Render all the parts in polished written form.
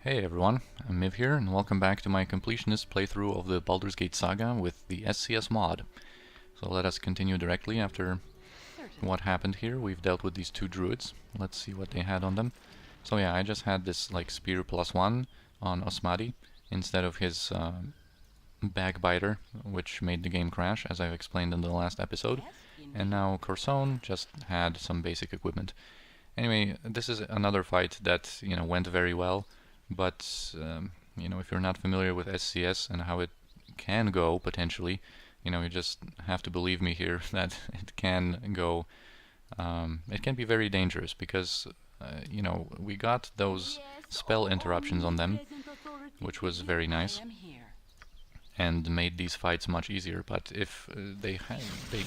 Hey everyone, I'm Miv here, and welcome back to my completionist playthrough of the Baldur's Gate Saga with the SCS mod. So let us continue directly after what happened here. We've dealt with these two druids. Let's see what they had on them. So yeah, I just had this like spear +1 on Osmadi instead of his backbiter, which made the game crash, as I've explained in the last episode. And now Corson just had some basic equipment. Anyway, this is another fight that, went very well. But, if you're not familiar with SCS and how it can go, potentially, you just have to believe me here that it can go, it can be very dangerous because, we got those spell interruptions on them, which was very nice, and made these fights much easier. But if they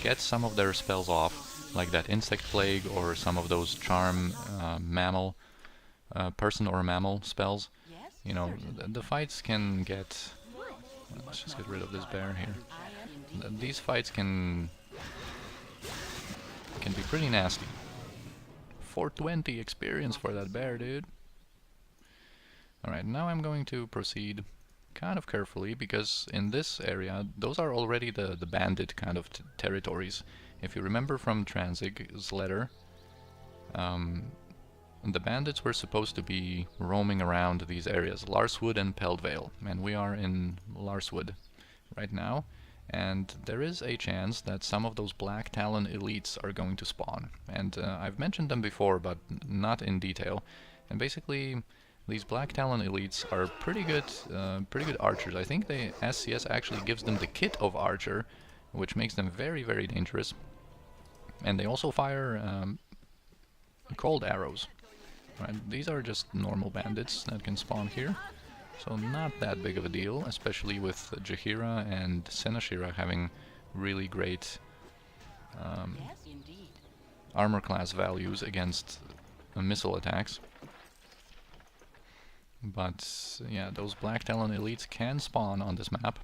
get some of their spells off, like that insect plague or some of those charm mammal, person or mammal spells, the fights can get... Let's just get rid of this bear here. These fights can be pretty nasty. 420 experience for that bear, dude. Alright, now I'm going to proceed kind of carefully, because in this area, those are already the bandit kind of territories. If you remember from Transig's letter, the bandits were supposed to be roaming around these areas, Larswood and Peldvale, and we are in Larswood right now, and there is a chance that some of those Black Talon elites are going to spawn, and I've mentioned them before, but not in detail. And basically, these Black Talon elites are pretty good archers. I think the SCS actually gives them the kit of archer, which makes them very, very dangerous, and they also fire cold arrows. Right, these are just normal bandits that can spawn here, so not that big of a deal, especially with Jaheira and Senashira having really great armor class values against missile attacks. But yeah, those Black Talon elites can spawn on this map.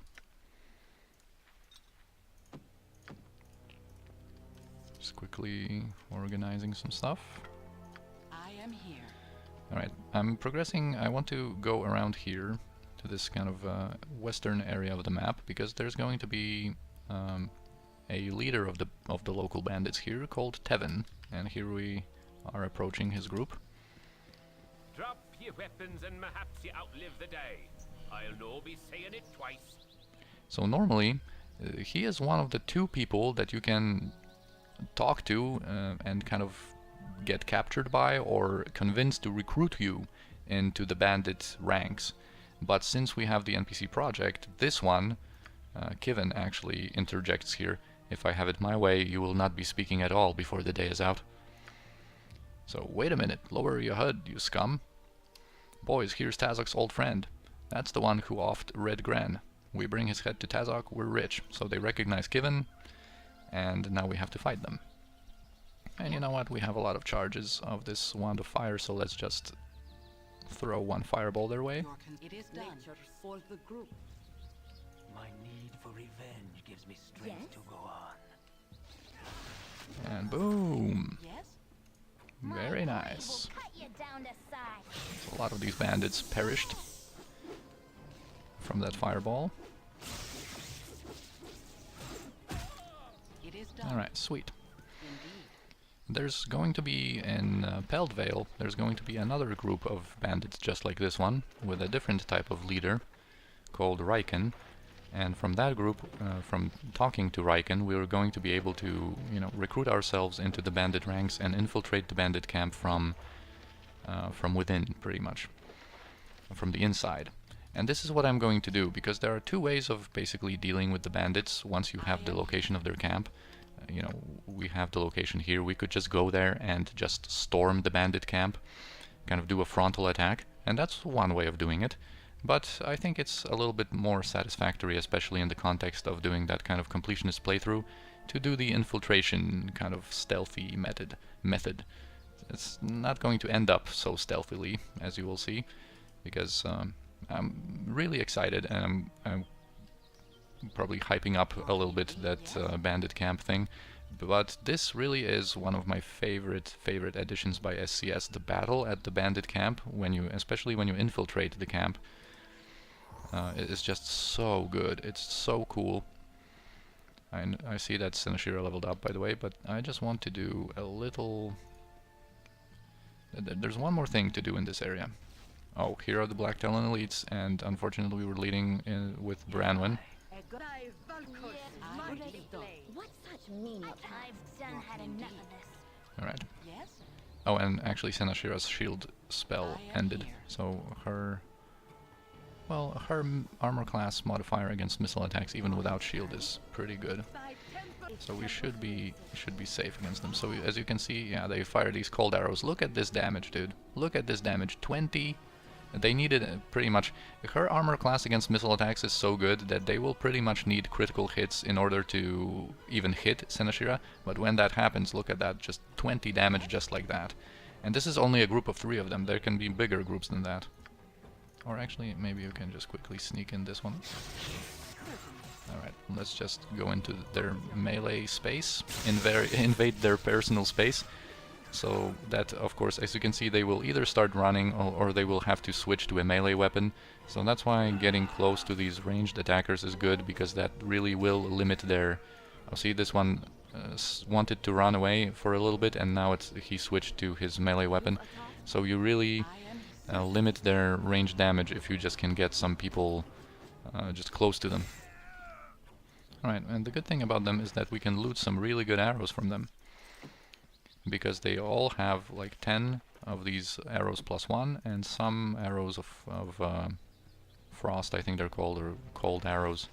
Just quickly organizing some stuff. Alright, I'm progressing. I want to go around here to this kind of western area of the map, because there's going to be a leader of the local bandits here called Tevin, and here we are approaching his group. Drop your weapons and perhaps you outlive the day. I'll no be saying it twice. So normally, he is one of the two people that you can talk to and kind of get captured by or convinced to recruit you into the bandit ranks. But since we have the NPC project, this one, Kivin, actually interjects here. If I have it my way, you will not be speaking at all before the day is out. So wait a minute, lower your hood, you scum. Boys, here's Tazok's old friend. That's the one who offed Red Gran. We bring his head to Tazok, we're rich. So they recognize Kivin, and now we have to fight them. And you know what, we have a lot of charges of this Wand of Fire, so let's just throw one fireball their way. It is done for the group. My need for revenge gives me strength to go on. And boom! Yes? Very nice. So a lot of these bandits perished from that fireball. It is done. Alright, sweet. Indeed. There's going to be in Peldvale, there's going to be another group of bandits just like this one, with a different type of leader called Riken. And from that group, from talking to Riken, we are going to be able to, recruit ourselves into the bandit ranks and infiltrate the bandit camp from within, pretty much, from the inside. And this is what I'm going to do, because there are two ways of basically dealing with the bandits once you have the location of their camp. We have the location here. We could just go there and just storm the bandit camp, kind of do a frontal attack, and that's one way of doing it. But I think it's a little bit more satisfactory, especially in the context of doing that kind of completionist playthrough, to do the infiltration kind of stealthy method. It's not going to end up so stealthily, as you will see, because I'm really excited, and I'm probably hyping up a little bit that bandit camp thing, But this really is one of my favorite additions by SCS. The battle at the bandit camp, especially when you infiltrate the camp, it is just so good. It's so cool. I see that Senashira leveled up, by the way, but I just want to do a little... There's one more thing to do in this area. Oh, here are the Black Talon elites, and unfortunately we were leading with Branwen. What's such meaning? I've done had enough of this. Alright. Yes? Oh, and actually Senashira's shield spell ended, so her... Well, her armor class modifier against missile attacks, even without shield, is pretty good. So we should be safe against them. So as you can see, yeah, they fire these cold arrows. Look at this damage, dude. Look at this damage. 20. They needed pretty much... Her armor class against missile attacks is so good that they will pretty much need critical hits in order to even hit Senashira. But when that happens, look at that. Just 20 damage just like that. And this is only a group of 3 of them. There can be bigger groups than that. Or actually, maybe you can just quickly sneak in this one. Alright, let's just go into their melee space, invade their personal space. So that, of course, as you can see, they will either start running or they will have to switch to a melee weapon. So that's why getting close to these ranged attackers is good, because that really will limit their... Oh, see, this one wanted to run away for a little bit, and now he switched to his melee weapon. So you really... limit their range damage if you just can get some people just close to them. Alright, and the good thing about them is that we can loot some really good arrows from them. Because they all have like 10 of these arrows plus 1, and some arrows of frost, I think they're called, or cold arrows.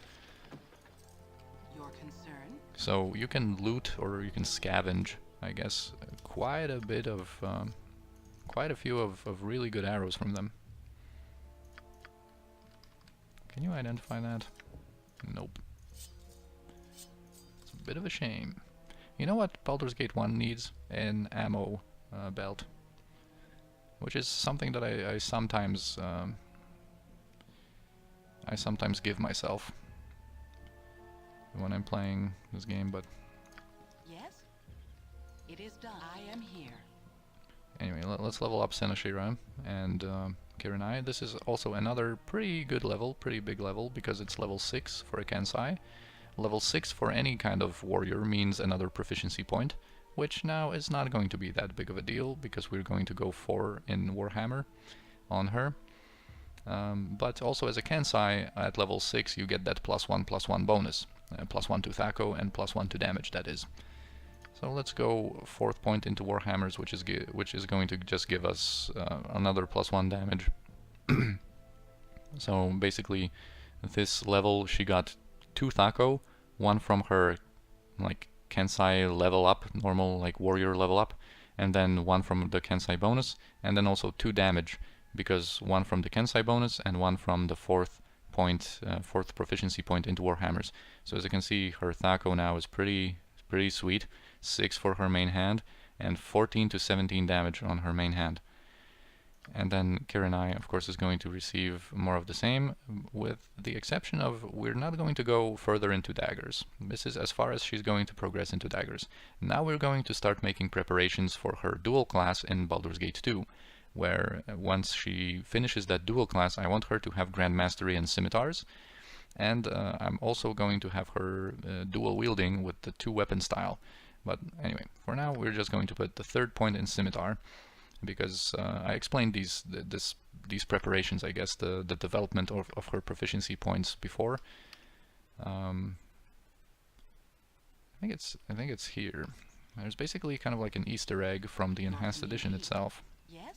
Your concern? So you can loot, or you can scavenge, I guess, quite a bit of... quite a few of really good arrows from them. Can you identify that? Nope. It's a bit of a shame. You know what Baldur's Gate 1 needs? An ammo belt. Which is something that I sometimes give myself when I'm playing this game, but... Yes? It is done. I am here. Anyway, let's level up Senashira and Kirinai. This is also another pretty good level, pretty big level, because it's level 6 for a Kensai. Level 6 for any kind of warrior means another proficiency point, which now is not going to be that big of a deal, because we're going to go 4 in Warhammer on her. But also as a Kensai, at level 6 you get that +1/+1 bonus. +1 to Thaco and +1 to damage, that is. So let's go 4th point into Warhammers, which is going to just give us another +1 damage. So basically, this level she got 2 Thaco, 1 from her like Kensai level up, normal like warrior level up, and then 1 from the Kensai bonus, and then also 2 damage, because 1 from the Kensai bonus and 1 from the 4th point, 4th proficiency point into Warhammers. So as you can see, her Thaco now is pretty sweet. 6 for her main hand, and 14 to 17 damage on her main hand. And then Kirinai, of course, is going to receive more of the same, with the exception of we're not going to go further into daggers. This is as far as she's going to progress into daggers. Now we're going to start making preparations for her dual class in Baldur's Gate 2, where once she finishes that dual class, I want her to have Grand Mastery in scimitars, and I'm also going to have her dual wielding with the 2-weapon style. But anyway, for now we're just going to put the 3rd point in scimitar, because I explained these preparations, I guess, the development of her proficiency points before. I think it's here. There's basically kind of like an Easter egg from the enhanced edition itself. Yes?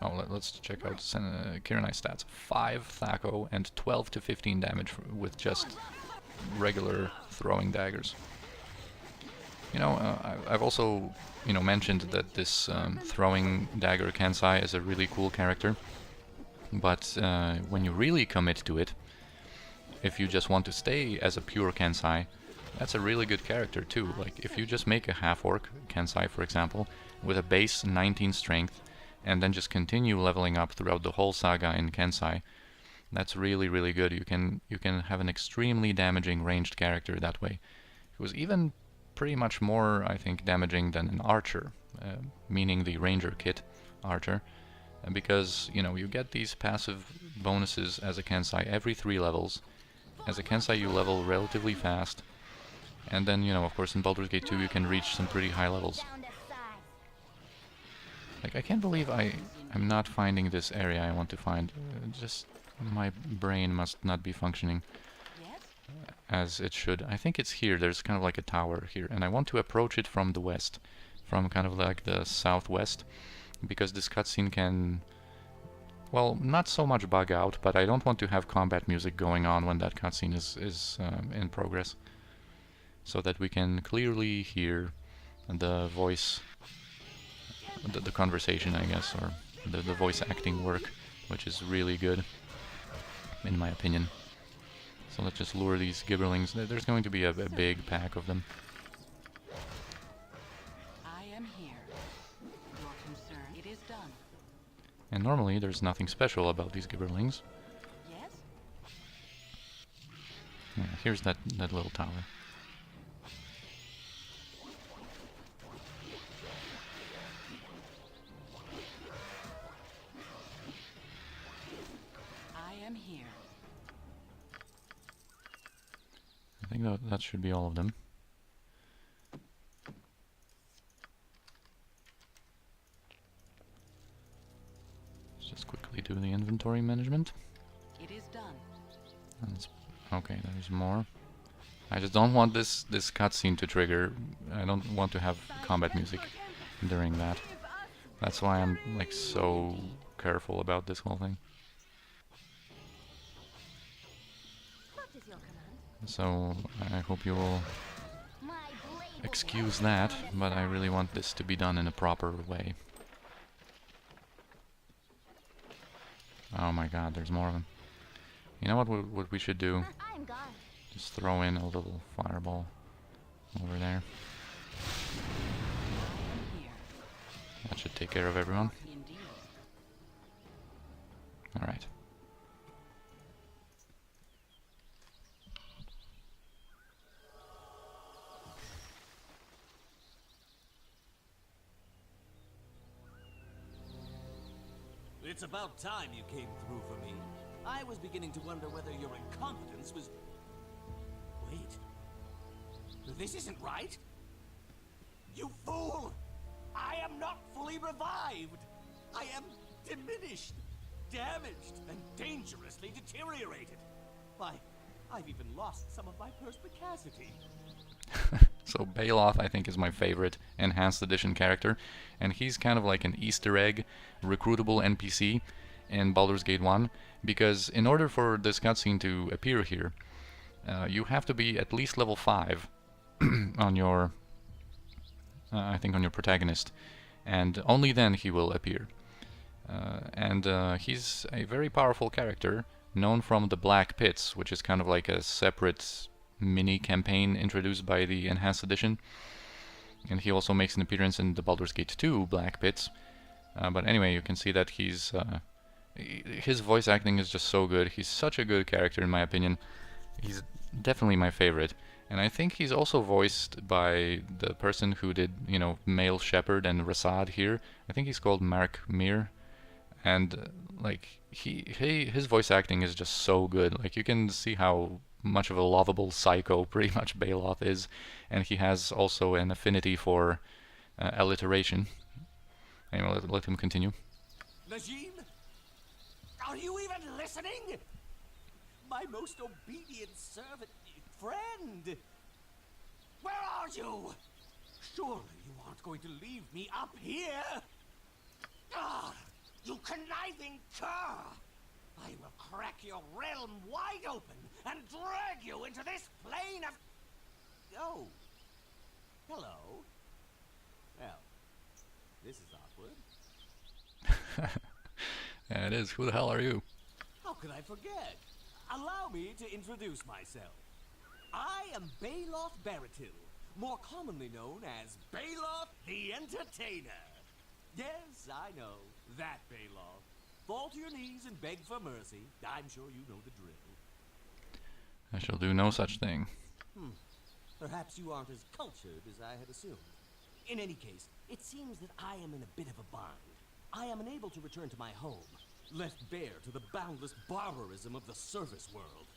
Oh, let's check out Kirinai's stats. 5 Thaco and 12 to 15 damage with just regular throwing daggers. You know, I've also, mentioned that this throwing dagger Kensai is a really cool character, but when you really commit to it, if you just want to stay as a pure Kensai, that's a really good character too. Like, if you just make a half-orc Kensai, for example, with a base 19 strength, and then just continue leveling up throughout the whole saga in Kensai, That's really, really good. You can have an extremely damaging ranged character that way. It was even pretty much more, I think, damaging than an archer, meaning the ranger kit archer, because you know you get these passive bonuses as a Kensai every 3 levels. As a Kensai, you level relatively fast, and then you know, of course, in Baldur's Gate 2 you can reach some pretty high levels. Like, I can't believe I'm not finding this area I want to find. Just my brain must not be functioning as it should. I think it's here. There's kind of like a tower here, and I want to approach it from the west, from kind of like the southwest, because this cutscene can, well, not so much bug out, but I don't want to have combat music going on when that cutscene is in progress, so that we can clearly hear the voice, the conversation, I guess, or the voice acting work, which is really good, in my opinion. So let's just lure these gibberlings. There's going to be a big pack of them. I am here. Your concern, it is done. And normally there's nothing special about these gibberlings. Yes? Yeah, here's that little tower. I am here. I think that should be all of them. Let's just quickly do the inventory management. It is done. Okay, there's more. I just don't want this cutscene to trigger. I don't want to have combat music during that. That's why I'm like so careful about this whole thing. So I hope you will excuse that, but I really want this to be done in a proper way. Oh my god, there's more of them. You know what we should do? Just throw in a little fireball over there. That should take care of everyone. Alright. It's about time you came through for me. I was beginning to wonder whether your incompetence was... Wait. This isn't right. You fool! I am not fully revived. I am diminished, damaged, and dangerously deteriorated. Why, I've even lost some of my perspicacity. So Baeloth, I think, is my favorite Enhanced Edition character, and he's kind of like an Easter egg recruitable NPC in Baldur's Gate 1, because in order for this cutscene to appear here, you have to be at least level 5 on your, I think on your protagonist, and only then he will appear. He's a very powerful character, known from the Black Pits, which is kind of like a separate mini campaign introduced by the Enhanced Edition, and he also makes an appearance in the Baldur's Gate 2 Black Pits. But anyway, you can see that his voice acting is just so good. He's such a good character in my opinion. He's definitely my favorite, and I think he's also voiced by the person who did, you know, Male Shepherd and Rasad here. I think he's called Mark Meer, and like his voice acting is just so good. Like, you can see how much of a lovable psycho pretty much Baeloth is, and he has also an affinity for alliteration. Anyway, let him continue. Najim? Are you even listening? My most obedient servant, friend! Where are you? Surely you aren't going to leave me up here? Ah, you conniving cur! I will crack your realm wide open and drag you into this plane of... Oh. Hello. Well, this is awkward. Yeah, it is. Who the hell are you? How could I forget? Allow me to introduce myself. I am Baeloth Baratil, more commonly known as Baeloth the Entertainer. Yes, I know, that Baeloth. fall to your knees and beg for mercy. I'm sure you know the drill. I shall do no such thing. Perhaps you aren't as cultured as I had assumed. In any case, it seems that I am in a bit of a bind. I am unable to return to my home, left bare to the boundless barbarism of the service world.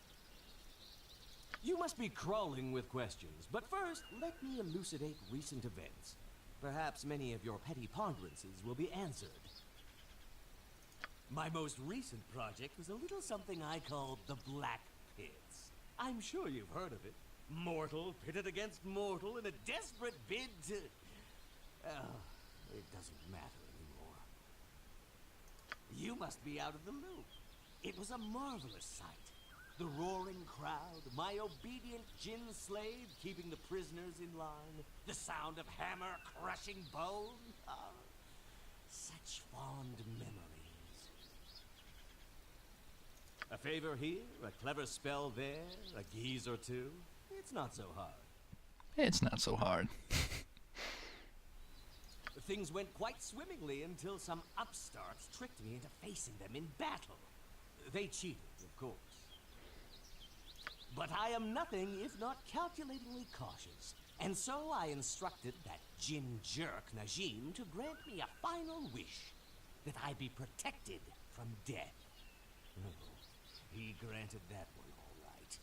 You must be crawling with questions, but first, let me elucidate recent events. Perhaps many of your petty ponderances will be answered. My most recent project was a little something I called the Black Pits. I'm sure you've heard of it. Mortal pitted against mortal in a desperate bid to... it doesn't matter anymore. You must be out of the loop. It was a marvelous sight. The roaring crowd, my obedient gin slave keeping the prisoners in line, the sound of hammer crushing bone. Such fond memories. A favor here, a clever spell there, a geese or two. It's not so hard. It's not so hard. Things went quite swimmingly until some upstarts tricked me into facing them in battle. They cheated, of course. But I am nothing if not calculatingly cautious, and so I instructed that gin jerk Najim to grant me a final wish, that I be protected from death. Oh, he granted that one all right.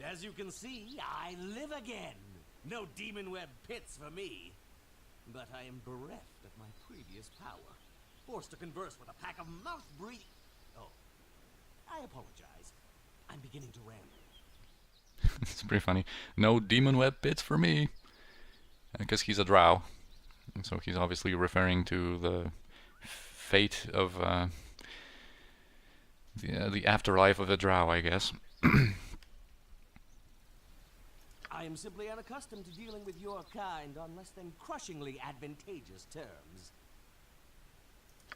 As you can see, I live again. No demon web pits for me. But I am bereft of my previous power, forced to converse with a pack of mouth-breathing... Oh, I apologize. I'm beginning to ramble. It's pretty funny. No demon web pits for me. Because he's a drow. And so he's obviously referring to the fate of the afterlife of a drow, I guess. I am simply unaccustomed to dealing with your kind on less than crushingly advantageous terms.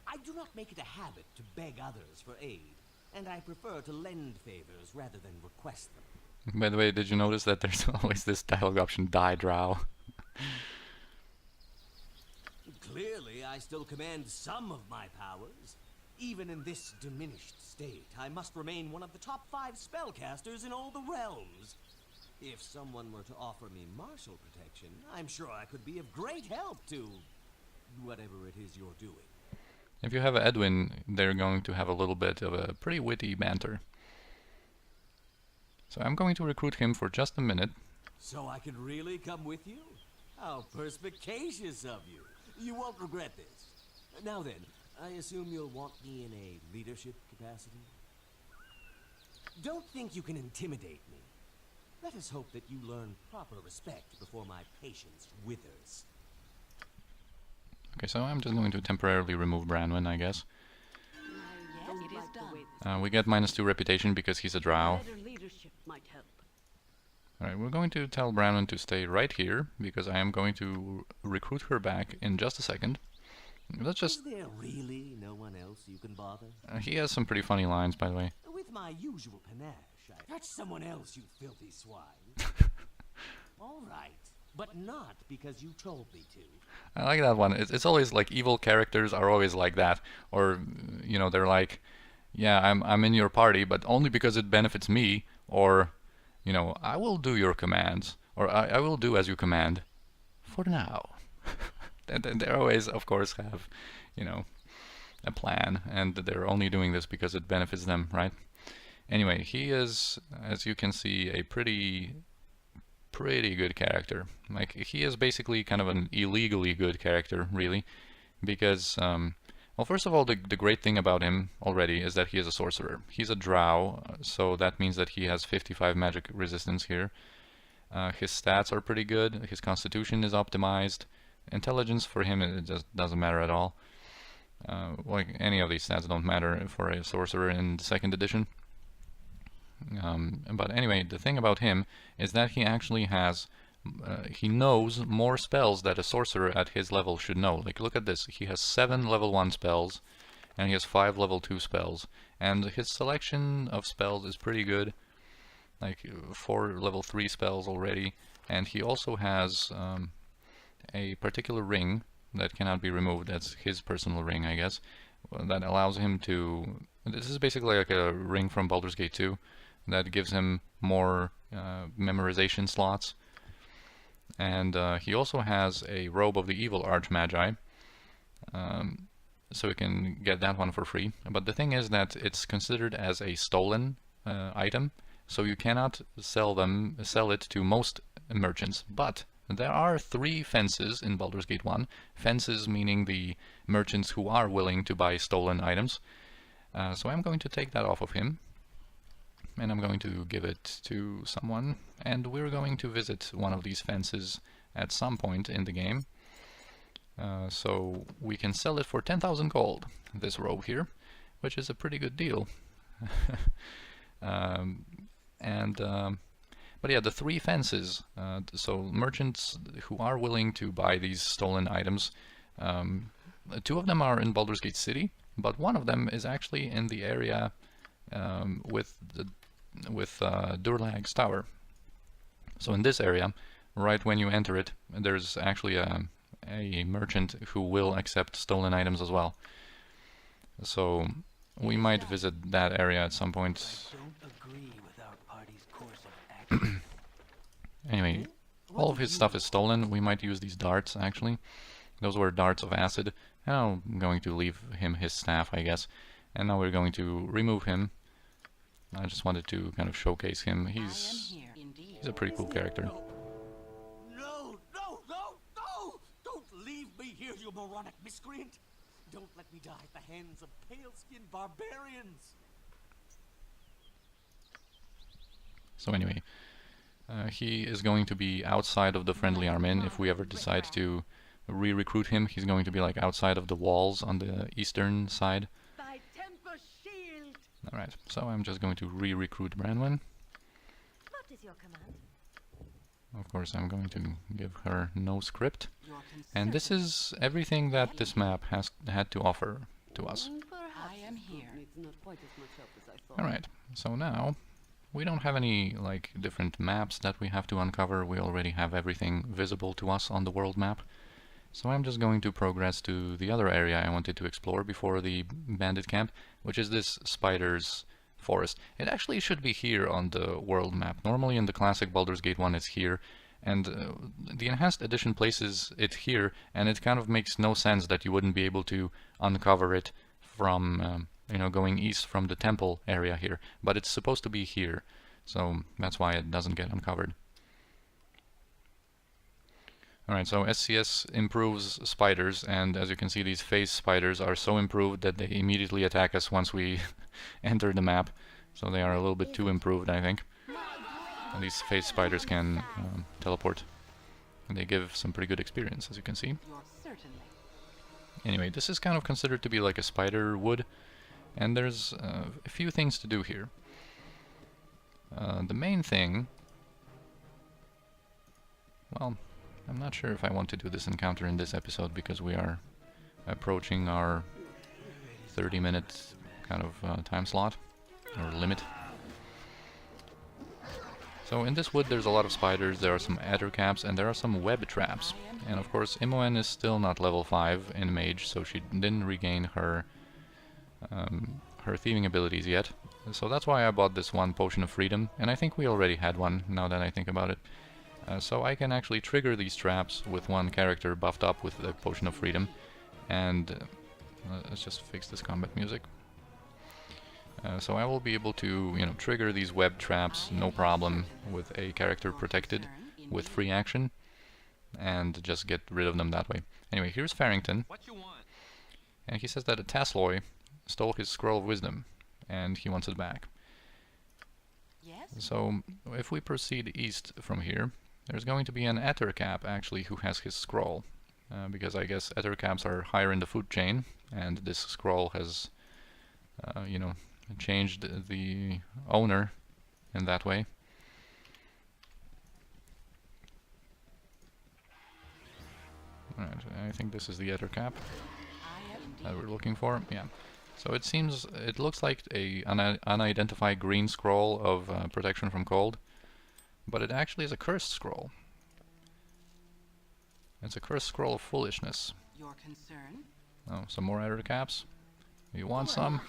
I do not make it a habit to beg others for aid, and I prefer to lend favors rather than request them. By the way, did you notice that there's always this dialogue option, die drow? Clearly, I still command some of my powers. Even in this diminished state, I must remain one of the top 5 spellcasters in all the realms. If someone were to offer me martial protection, I'm sure I could be of great help to whatever it is you're doing. If you have Edwin, they're going to have a little bit of a pretty witty banter. So I'm going to recruit him for just a minute. So I can really come with you? How perspicacious of you. You won't regret this. Now then, I assume you'll want me in a leadership capacity? Don't think you can intimidate me. Let us hope that you learn proper respect before my patience withers. Okay, so I'm just going to temporarily remove Branwen, I guess. Yes, it is done. We get -2 reputation because he's a drow. Better leadership might help. Alright, we're going to tell Branwen to stay right here, because I am going to recruit her back in just a second. Let's just... Is there really no one else you can bother? he has some pretty funny lines, by the way. With my usual panache, I touch someone else, you filthy swine. All right, but not because you told me to. I like that one. It's always like evil characters are always like that, or you know, they're like, yeah, I'm in your party, but only because it benefits me, or you know, I will do your commands, or I will do as you command, for now. They always, of course, have, you know, a plan, and they're only doing this because it benefits them, right? Anyway, he is, as you can see, a pretty good character. Like, he is basically kind of an illegally good character, really, because, well, first of all, the great thing about him already is that he is a sorcerer. He's a drow, so that means that he has 55 magic resistance here. His stats are pretty good. His constitution is optimized. Intelligence for him, it just doesn't matter at all. Like, any of these stats don't matter for a sorcerer in the 2nd edition. But anyway, the thing about him is that he actually has, he knows more spells that a sorcerer at his level should know. Like, look at this. He has 7 level 1 spells, and he has 5 level 2 spells. And his selection of spells is pretty good. Like, 4 level 3 spells already. And he also has a particular ring that cannot be removed. That's his personal ring, I guess. that allows him to... This is basically like a ring from Baldur's Gate 2 that gives him more memorization slots. And he also has a Robe of the Evil Archmagi, so we can get that one for free. But the thing is that it's considered as a stolen item, so you cannot sell it to most merchants. But there are 3 fences in Baldur's Gate 1. Fences meaning the merchants who are willing to buy stolen items. So I'm going to take that off of him, and I'm going to give it to someone, and we're going to visit one of these fences at some point in the game. So we can sell it for 10,000 gold, this robe here, which is a pretty good deal. But yeah, the 3 fences, so merchants who are willing to buy these stolen items, 2 of them are in Baldur's Gate City, but one of them is actually in the area with Durlag's Tower. So in this area, right when you enter it, there's actually a merchant who will accept stolen items as well. So we might visit that area at some point. Anyway, all of his stuff is stolen. We might use these darts, actually. Those were darts of acid. Now I'm going to leave him his staff, I guess. And now we're going to remove him. I just wanted to kind of showcase him. He's a pretty cool character. No! Don't leave me here, you moronic miscreant! Don't let me die at the hands of pale-skinned barbarians! So anyway, he is going to be outside of the friendly army. If we ever decide to re-recruit him, he's going to be like outside of the walls on the eastern side. Alright, so I'm just going to re-recruit Branwen. What is your command? Of course, I'm going to give her no script. And this is everything that this map has had to offer to us. I am here. Alright, so now we don't have any like different maps that we have to uncover. We already have everything visible to us on the world map. So I'm just going to progress to the other area I wanted to explore before the bandit camp, which is this spider's forest. It actually should be here on the world map. Normally in the classic Baldur's Gate 1 it's here, and the enhanced edition places it here, and it kind of makes no sense that you wouldn't be able to uncover it from you know, going east from the temple area here. But it's supposed to be here, so that's why it doesn't get uncovered. Alright, so SCS improves spiders, and as you can see, these phase spiders are so improved that they immediately attack us once we enter the map. So they are a little bit too improved, I think. And these phase spiders can teleport. And they give some pretty good experience, as you can see. Anyway, this is kind of considered to be like a spider wood, and there's a few things to do here. The main thing... Well, I'm not sure if I want to do this encounter in this episode because we are approaching our 30-minute kind of time slot, or limit. So in this wood there's a lot of spiders, there are some Ettercaps, and there are some web traps. And of course Imoen is still not level 5 in Mage, so she didn't regain her her thieving abilities yet. So that's why I bought this one Potion of Freedom, and I think we already had one, now that I think about it. So I can actually trigger these traps with one character buffed up with the Potion of Freedom. And let's just fix this combat music. So I will be able to, you know, trigger these web traps no problem with a character protected with free action, and just get rid of them that way. Anyway, here's Farrington, and he says that a Tasloy stole his Scroll of Wisdom, and he wants it back. So if we proceed east from here, there's going to be an Ettercap actually who has his scroll, because I guess Ettercaps are higher in the food chain, and this scroll has, you know, changed the owner in that way. Alright, I think this is the Ettercap that we're looking for. Yeah. So it looks like a unidentified green scroll of protection from cold. But it actually is a cursed scroll. It's a cursed scroll of foolishness. Your concern? Oh, some more Ettercaps. You want some?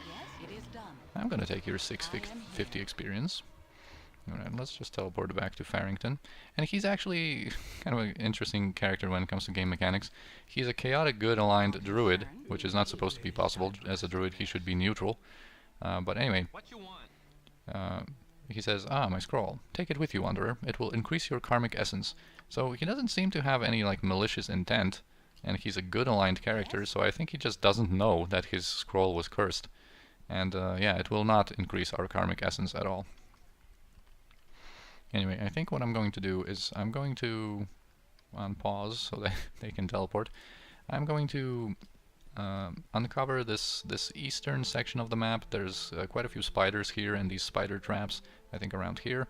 Yes, it is done. I'm gonna take your 650 experience. Alright, let's just teleport back to Farrington. And he's actually kind of an interesting character when it comes to game mechanics. He's a chaotic good aligned druid, which is not supposed to be possible. As a druid, he should be neutral. But anyway, he says, "Ah, my scroll. Take it with you, Wanderer. It will increase your karmic essence." So he doesn't seem to have any like malicious intent, and he's a good aligned character, so I think he just doesn't know that his scroll was cursed. And yeah, it will not increase our karmic essence at all. Anyway, I think what I'm going to do is I'm going to, on pause so that they can teleport, I'm going to uncover this eastern section of the map. There's quite a few spiders here and these spider traps, I think around here.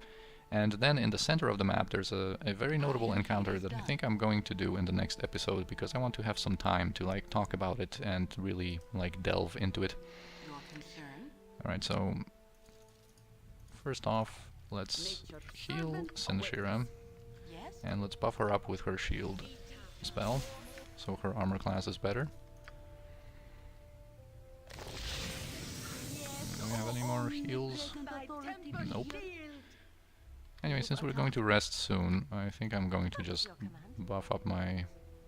And then in the center of the map there's a very notable encounter that I think I'm going to do in the next episode, because I want to have some time to like talk about it and really like delve into it. Alright, so first off, let's heal Sinashira, and let's buff her up with her shield spell, so her armor class is better. Do we have any more heals? Nope. Anyway, since we're going to rest soon, I think I'm going to just buff up my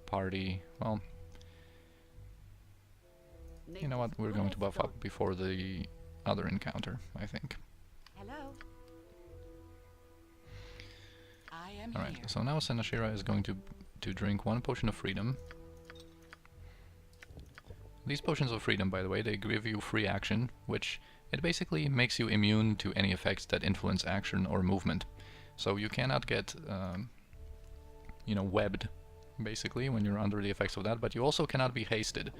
party. Well, you know what? We're going to buff up before the other encounter, I think. Hello. Alright, so now Senashira is going to drink 1 potion of freedom. These potions of freedom, by the way, they give you free action, which it basically makes you immune to any effects that influence action or movement. So you cannot get, you know, webbed, basically, when you're under the effects of that, but you also cannot be hasted.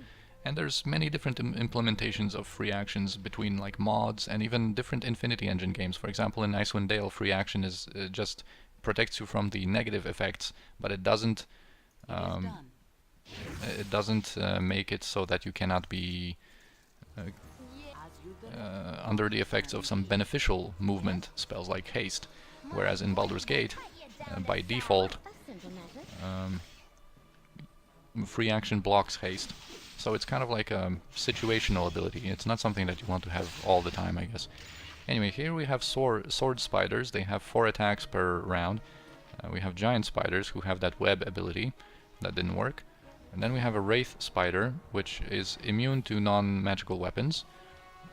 And there's many different implementations of free actions between like mods and even different Infinity Engine games. For example, in Icewind Dale, free action is just protects you from the negative effects, but it doesn't make it so that you cannot be under the effects of some beneficial movement spells like haste. Whereas in Baldur's Gate, by default, free action blocks haste. So it's kind of like a situational ability. It's not something that you want to have all the time, I guess. Anyway, here we have sword spiders. They have 4 attacks per round. We have giant spiders who have that web ability. That didn't work. And then we have a wraith spider, which is immune to non-magical weapons.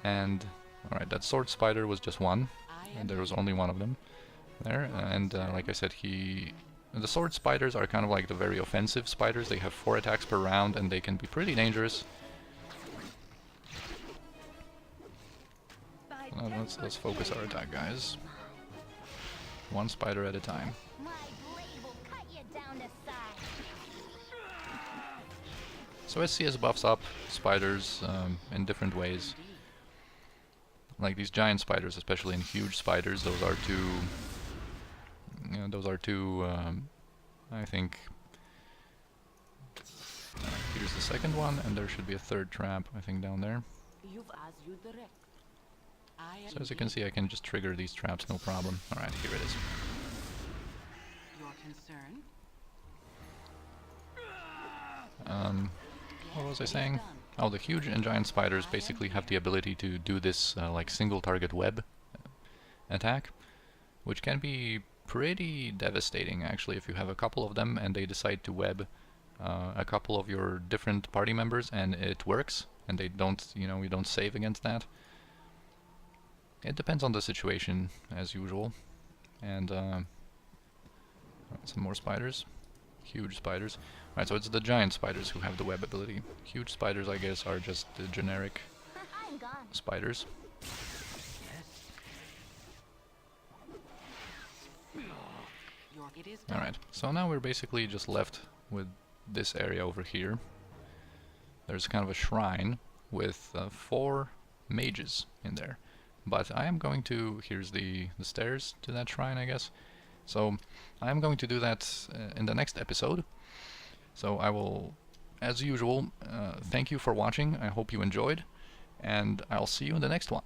And, alright, that sword spider was just one. And there was only one of them there. And like I said, the sword spiders are kind of like the very offensive spiders. They have 4 attacks per round and they can be pretty dangerous. Let's focus our attack, guys. 1 spider at a time. So SCS buffs up spiders in different ways. Like these giant spiders, especially in huge spiders, those are two. You know, those are two. I think. Here's the second one, and there should be a 3rd trap, I think, down there. So as you can see, I can just trigger these traps, no problem. Alright, here it is. Your concern? What was I saying? Oh, the huge and giant spiders basically have the ability to do this like single target web attack, which can be pretty devastating actually if you have a couple of them and they decide to web a couple of your different party members and it works and they don't, you know, you don't save against that. It depends on the situation as usual. And some more spiders. Huge spiders. Alright, so it's the giant spiders who have the web ability. Huge spiders, I guess, are just the generic spiders. Alright, so now we're basically just left with this area over here. There's kind of a shrine with 4 mages in there. But I am going to... Here's the stairs to that shrine, I guess. So I am going to do that in the next episode. So I will, as usual, thank you for watching. I hope you enjoyed. And I'll see you in the next one.